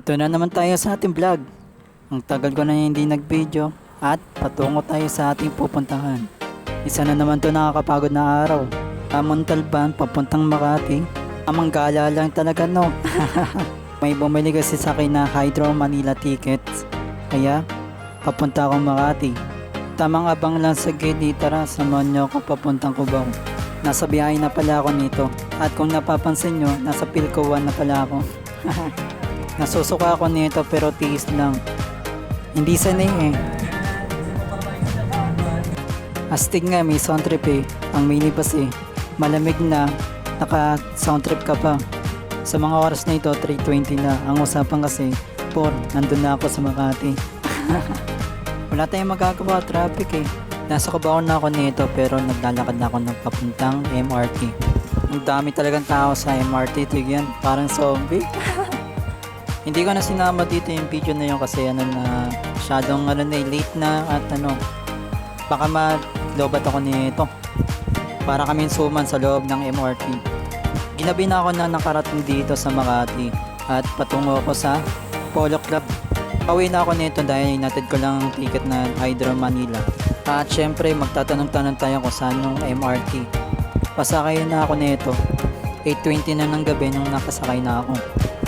Ito na naman tayo sa ating vlog. Ang tagal ko na hindi nag-video at patungo tayo sa ating pupuntahan. Isa na naman to nakakapagod na araw. Montalban papuntang Makati. Amang gala lang talaga no. May bumili kasi sa akin na Hydro Manila tickets. Kaya papunta akong Makati. Tamang abang lang sa gate, tara samahan nyo ako papuntang Cubao. Nasa biyahe na pala ako nito. At kung napapansin nyo, nasa Philco 1 na pala ako. Nasusuka ako nito pero tiis lang. Hindi sanay eh. Astig nga, may sound trip eh. Ang minibus eh. Malamig na, naka sound trip ka pa. Sa mga oras na ito, 3:20 na. Ang usapan kasi, 4, nandun na ako sa Makati. Wala tayong magagawa, traffic eh. Nasa Cubao na ako nito pero naglalakad na ako ng papuntang MRT. Ang dami talagang tao sa MRT, tigyan, parang zombie. Hindi ko na sinama dito yung video na yun kasi na masyadong late na at baka maglobat ako nito. Para kaming suman sa loob ng MRT. Ginabi na ako na nakarating dito sa Makati at patungo ako sa Polo Club. Pauwi na ako nito dahil inatid ko lang ang ticket na Hydro Manila. At syempre magtatanong-tanong tayo kung saan yung MRT. Pasakay na ako nito. 8:20 na ng gabi nung nakasakay na ako.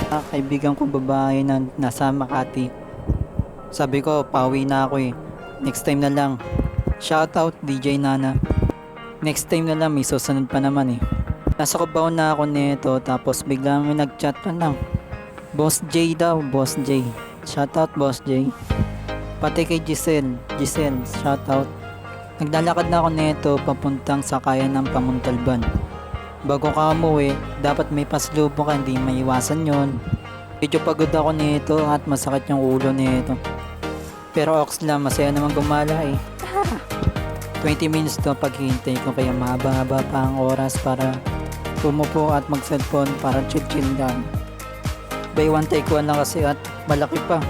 Kaibigan kong babae na nasa Makati. Sabi ko, pauwi na ako eh. Next time na lang. Shoutout DJ Nana. Next time na lang, may susunod pa naman eh. Nasa Cubao na ako nito tapos biglang may nag-chat pa lang. Boss J daw, Boss J. Shoutout Boss J. Pati kay Giselle, shoutout. Naglalakad na ako nito papuntang sakayan ng Pamuntalban. Bago ka umuwi, dapat may paslubong ka, hindi maiwasan yon. Medyo pagod ako nito at masakit yung ulo nito. Pero ox lang, masaya naman gumala eh. 20 minutes to paghihintay ko kaya mahaba-haba pa ang oras para pumupo at mag-cellphone para chill-chill lang. By one take one lang kasi at malaki pa.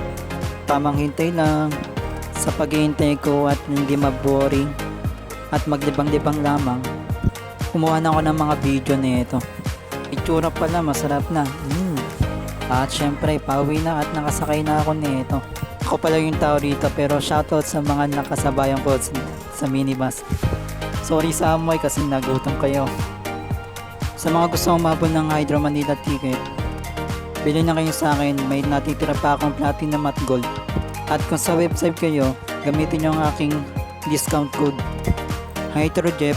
Tamang hintay lang sa paghihintay ko at hindi maboring at maglibang-libang lamang. Kumuha na ako ng mga video nito. Itsura pala, masarap na. At syempre, pauwi na at nakasakay na ako nito. Ako pala yung tao dito pero shoutout sa mga nakasabayan ko sa minibus. Sorry sa amoy kasi nagutom kayo. Sa mga gusto umabot ng Hydro Manila ticket, bili na kayo sa akin, may natitira pa akong platinum at gold. At kung sa website kayo, gamitin nyo ang aking discount code HydroJep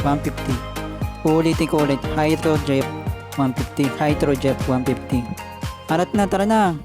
150. Uulitin ko ulit, HydroJep 150, HydroJep 150. Arat na, tara na!